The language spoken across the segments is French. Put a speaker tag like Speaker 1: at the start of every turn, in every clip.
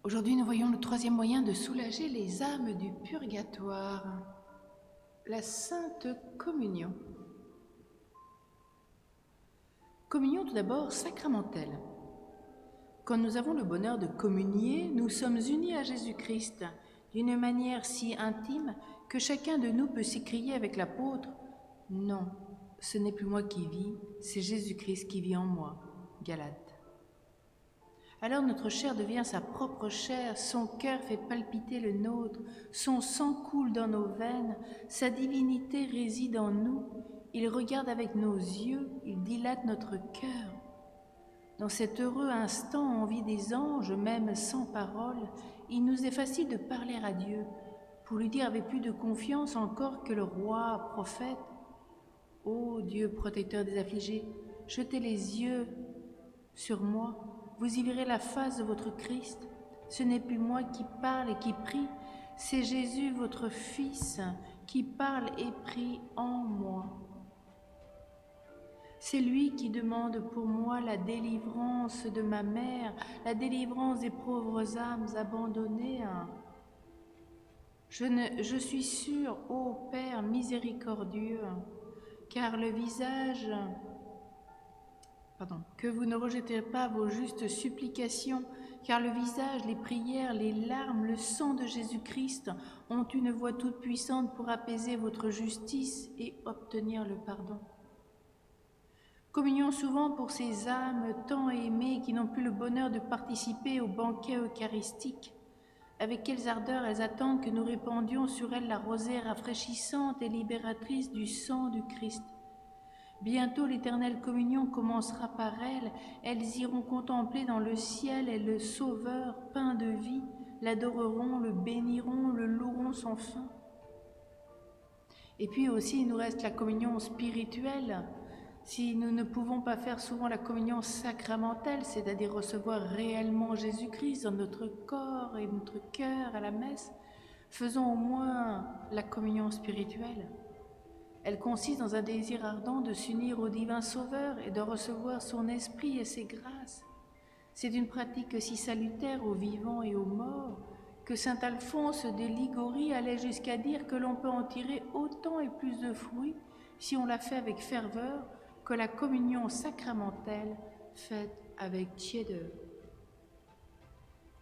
Speaker 1: Aujourd'hui, nous voyons le troisième moyen de soulager les âmes du purgatoire, la Sainte Communion. Communion tout d'abord sacramentelle. Quand nous avons le bonheur de communier, nous sommes unis à Jésus-Christ d'une manière si intime que chacun de nous peut s'écrier avec l'apôtre « Non, ce n'est plus moi qui vis, c'est Jésus-Christ qui vit en moi. » Galates. Alors notre chair devient sa propre chair, son cœur fait palpiter le nôtre, son sang coule dans nos veines, sa divinité réside en nous, il regarde avec nos yeux, il dilate notre cœur. Dans cet heureux instant, en vie des anges, même sans parole, il nous est facile de parler à Dieu, pour lui dire avec plus de confiance encore que le roi, prophète. Ô Dieu protecteur des affligés, jetez les yeux sur moi, vous y verrez la face de votre Christ. Ce n'est plus moi qui parle et qui prie, c'est Jésus, votre Fils, qui parle et prie en moi. C'est lui qui demande pour moi la délivrance de ma mère, la délivrance des pauvres âmes abandonnées. Je suis sûr, ô Père miséricordieux, car le visage... que vous ne rejetez pas vos justes supplications, car le visage, les prières, les larmes, le sang de Jésus-Christ ont une voix toute puissante pour apaiser votre justice et obtenir le pardon. Communion souvent pour ces âmes tant aimées qui n'ont plus le bonheur de participer au banquet eucharistique. Avec quelles ardeurs elles attendent que nous répandions sur elles la rosée rafraîchissante et libératrice du sang du Christ. Bientôt l'éternelle communion commencera par elles, elles iront contempler dans le ciel et le Sauveur, pain de vie, l'adoreront, le béniront, le loueront sans fin. Et puis aussi il nous reste la communion spirituelle. Si nous ne pouvons pas faire souvent la communion sacramentelle, c'est-à-dire recevoir réellement Jésus-Christ dans notre corps et notre cœur à la messe, faisons au moins la communion spirituelle. Elle consiste dans un désir ardent de s'unir au divin Sauveur et de recevoir son esprit et ses grâces. C'est une pratique si salutaire aux vivants et aux morts que saint Alphonse de Liguori allait jusqu'à dire que l'on peut en tirer autant et plus de fruits si on la fait avec ferveur que la communion sacramentelle faite avec tiédeur.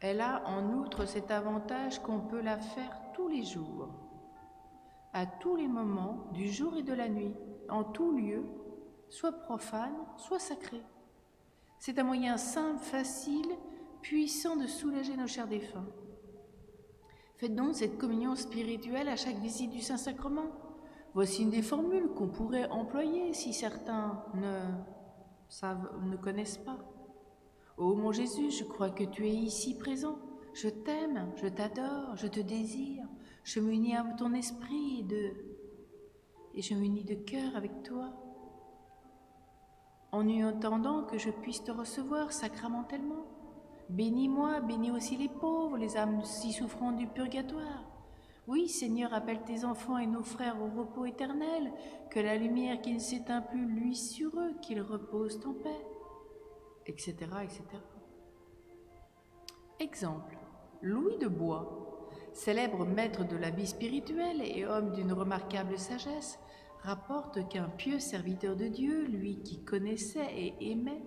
Speaker 1: Elle a en outre cet avantage qu'on peut la faire tous les jours, à tous les moments du jour et de la nuit, en tout lieu, soit profane, soit sacré. C'est un moyen simple, facile, puissant de soulager nos chers défunts. Faites donc cette communion spirituelle à chaque visite du Saint-Sacrement. Voici une des formules qu'on pourrait employer si certains ne connaissent pas. Ô mon Jésus, je crois que tu es ici présent. Je t'aime, je t'adore, je te désire. Je m'unis à ton esprit et je m'unis de cœur avec toi. En attendant que je puisse te recevoir sacramentellement. Bénis-moi, bénis aussi les pauvres, les âmes si souffrantes du purgatoire. Oui, Seigneur, appelle tes enfants et nos frères au repos éternel, que la lumière qui ne s'éteint plus luise sur eux, qu'ils reposent en paix, etc., etc. Exemple, Louis de Bois, célèbre maître de la vie spirituelle et homme d'une remarquable sagesse, rapporte qu'un pieux serviteur de Dieu, lui qui connaissait et aimait,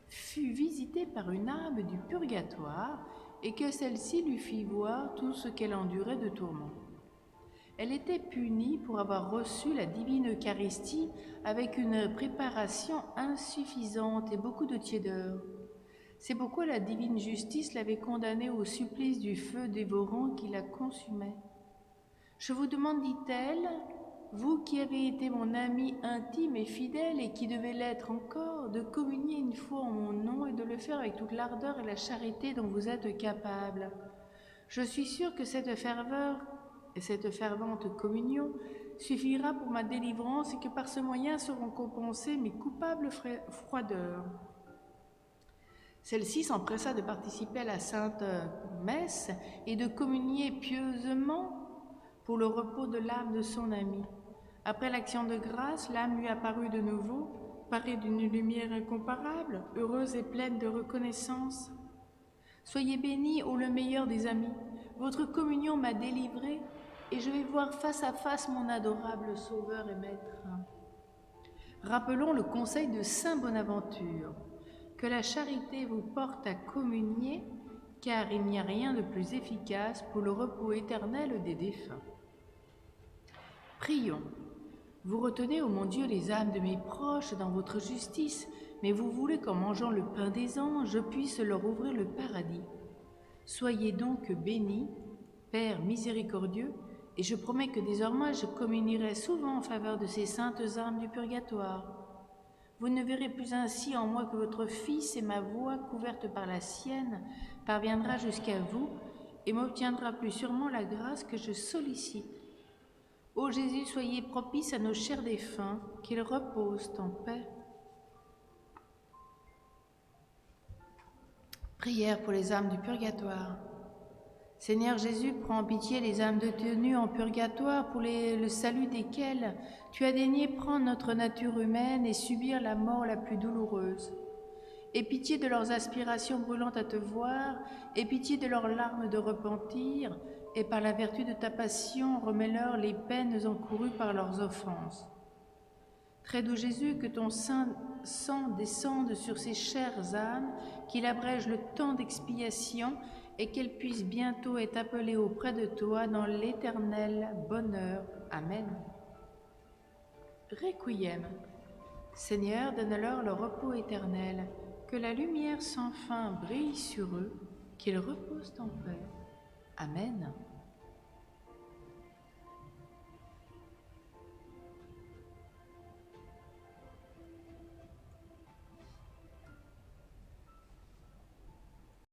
Speaker 1: fut visité par une âme du purgatoire et que celle-ci lui fit voir tout ce qu'elle endurait de tourments. Elle était punie pour avoir reçu la divine Eucharistie avec une préparation insuffisante et beaucoup de tiédeur. C'est pourquoi la divine justice l'avait condamnée au supplice du feu dévorant qui la consumait. « Je vous demande, dit-elle, vous qui avez été mon ami intime et fidèle et qui devez l'être encore, de communier une fois en mon nom et de le faire avec toute l'ardeur et la charité dont vous êtes capable. Je suis sûre que cette ferveur et cette fervente communion suffira pour ma délivrance et que par ce moyen seront compensées mes coupables froideurs. » Celle-ci s'empressa de participer à la sainte messe et de communier pieusement pour le repos de l'âme de son ami. Après l'action de grâce, l'âme lui apparut de nouveau, parée d'une lumière incomparable, heureuse et pleine de reconnaissance. Soyez bénis, ô le meilleur des amis. Votre communion m'a délivré et je vais voir face à face mon adorable Sauveur et Maître. Rappelons le conseil de Saint Bonaventure, que la charité vous porte à communier, car il n'y a rien de plus efficace pour le repos éternel des défunts. Prions. Vous retenez, ô mon Dieu, les âmes de mes proches dans votre justice, mais vous voulez qu'en mangeant le pain des anges, je puisse leur ouvrir le paradis. Soyez donc bénis, Père miséricordieux, et je promets que désormais je communierai souvent en faveur de ces saintes âmes du purgatoire. Vous ne verrez plus ainsi en moi que votre Fils, et ma voix, couverte par la sienne, parviendra jusqu'à vous et m'obtiendra plus sûrement la grâce que je sollicite. Ô Jésus, soyez propice à nos chers défunts, qu'ils reposent en paix. Prière pour les âmes du purgatoire. Seigneur Jésus, prends en pitié les âmes détenues en purgatoire pour le salut desquelles tu as daigné prendre notre nature humaine et subir la mort la plus douloureuse. Aie pitié de leurs aspirations brûlantes à te voir, aie pitié de leurs larmes de repentir, et par la vertu de ta passion, remets-leur les peines encourues par leurs offenses. Très doux Jésus, que ton saint sang descende sur ces chères âmes, qu'il abrège le temps d'expiation et qu'elles puissent bientôt être appelées auprès de toi dans l'éternel bonheur. Amen. Requiem. Seigneur, donne-leur le repos éternel, que la lumière sans fin brille sur eux, qu'ils reposent en paix. Amen.